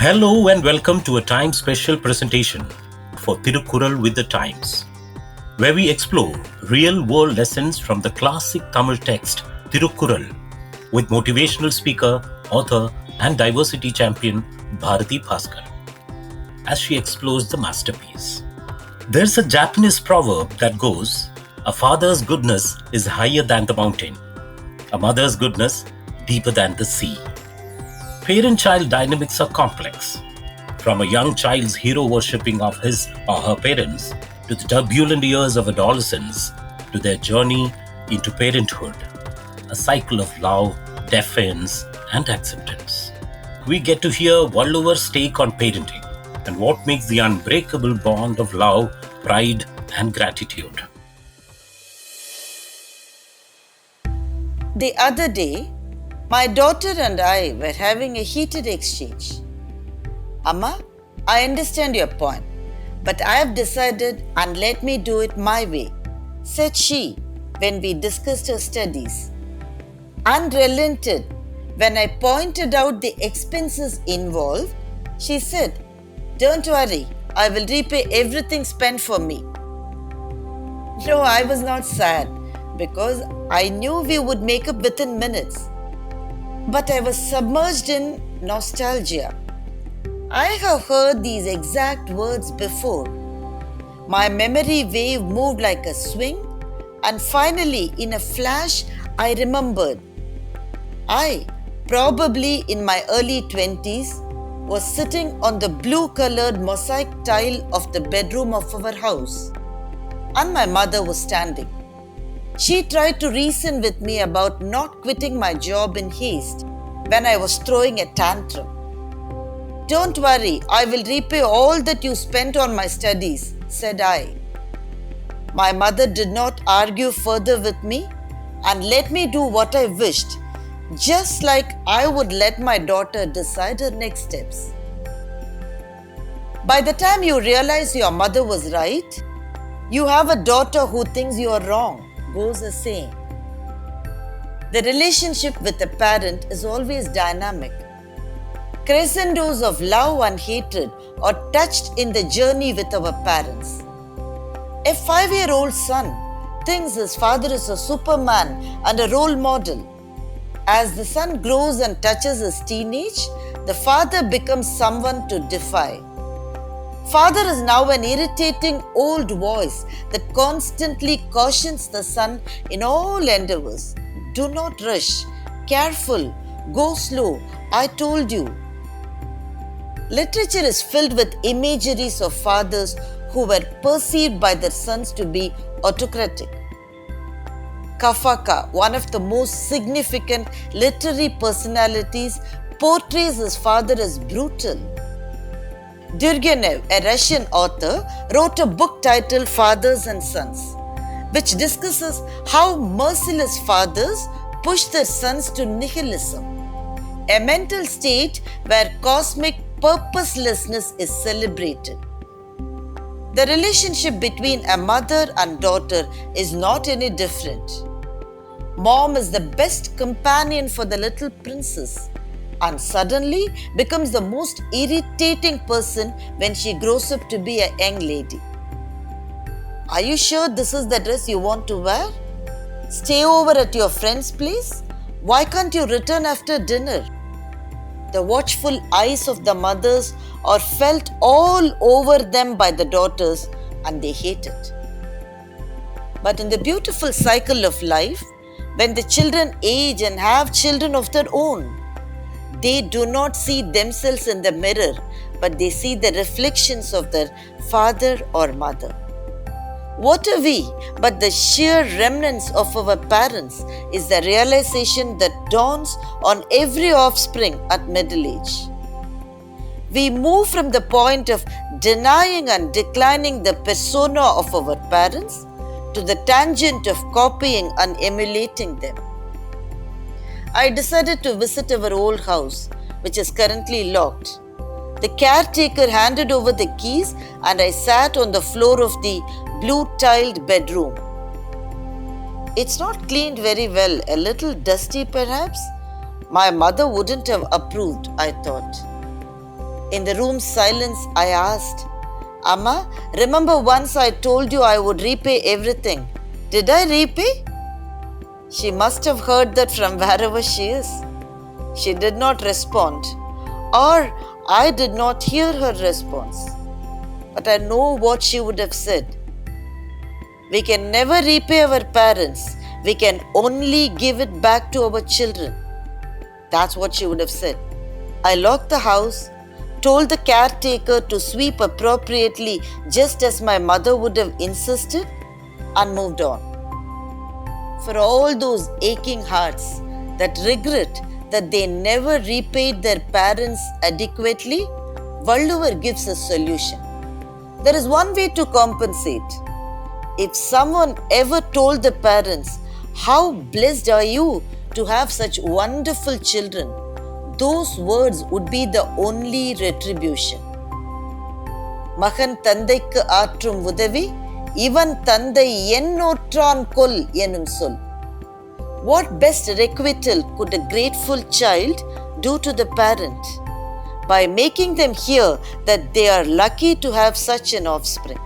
Hello and welcome to a time special presentation for Thirukkural with the Times, where we explore real-world lessons from the classic Tamil text Thirukkural with motivational speaker, author and diversity champion Bharathi Baskar as she explores the masterpiece. There's a Japanese proverb that goes, "A father's goodness is higher than the mountain, a mother's goodness deeper than the sea." Parent-child dynamics are complex, from a young child's hero worshipping of his or her parents to the turbulent years of adolescence to their journey into parenthood, a cycle of love, defiance, and acceptance. We get to hear Thiruvalluvar's take on parenting and what makes the unbreakable bond of love, pride, and gratitude. The other day, my daughter and I were having a heated exchange. Amma, I understand your point, but I have decided and let me do it my way, said she when we discussed her studies. Unrelented, when I pointed out the expenses involved, she said, "Don't worry, I will repay everything spent for me." No, I was not sad because I knew we would make up within minutes. But I was submerged in nostalgia. I have heard these exact words before. My memory wave moved like a swing, and finally, in a flash, I remembered. I, probably in my early 20s, was sitting on the blue-colored mosaic tile of the bedroom of our house, and my mother was standing. She tried to reason with me about not quitting my job in haste when I was throwing a tantrum. "Don't worry, I will repay all that you spent on my studies," said I. My mother did not argue further with me and let me do what I wished, just like I would let my daughter decide her next steps. By the time you realize your mother was right, you have a daughter who thinks you are wrong, goes a saying. The relationship with a parent is always dynamic. Crescendos of love and hatred are touched in the journey with our parents. A 5-year-old son thinks his father is a superman and a role model. As the son grows and touches his teenage, the father becomes someone to defy. Father is now an irritating old voice that constantly cautions the son in all endeavors. "Do not rush. Careful. Go slow. I told you." Literature is filled with imageries of fathers who were perceived by their sons to be autocratic. Kafka, one of the most significant literary personalities, portrays his father as brutal. Turgenev, a Russian author, wrote a book titled Fathers and Sons, which discusses how merciless fathers push their sons to nihilism, a mental state where cosmic purposelessness is celebrated. The relationship between a mother and daughter is not any different. Mom is the best companion for the little princess and suddenly becomes the most irritating person when she grows up to be a young lady. "Are you sure this is the dress you want to wear? Stay over at your friend's place? Why can't you return after dinner?" The watchful eyes of the mothers are felt all over them by the daughters, and they hate it. But in the beautiful cycle of life, when the children age and have children of their own, they do not see themselves in the mirror, but they see the reflections of their father or mother. What are we but the sheer remnants of our parents is the realization that dawns on every offspring at middle age. We move from the point of denying and declining the persona of our parents to the tangent of copying and emulating them. I decided to visit our old house, which is currently locked. The caretaker handed over the keys and I sat on the floor of the blue-tiled bedroom. It's not cleaned very well, a little dusty perhaps. My mother wouldn't have approved, I thought. In the room's silence, I asked, Amma, remember once I told you I would repay everything. Did I repay? She must have heard that from wherever she is. She did not respond, or I did not hear her response. But I know what she would have said. We can never repay our parents. We can only give it back to our children. That's what she would have said. I locked the house, told the caretaker to sweep appropriately just as my mother would have insisted, and moved on. For all those aching hearts that regret that they never repaid their parents adequately, Valluvar gives a solution. There is one way to compensate. If someone ever told the parents, how blessed are you to have such wonderful children, those words would be the only retribution. Maganthandhaikku Aatrum Udhavi, Ivanthandhai Ennotraan enum sol. What best requital could a grateful child do to the parent? By making them hear that they are lucky to have such an offspring.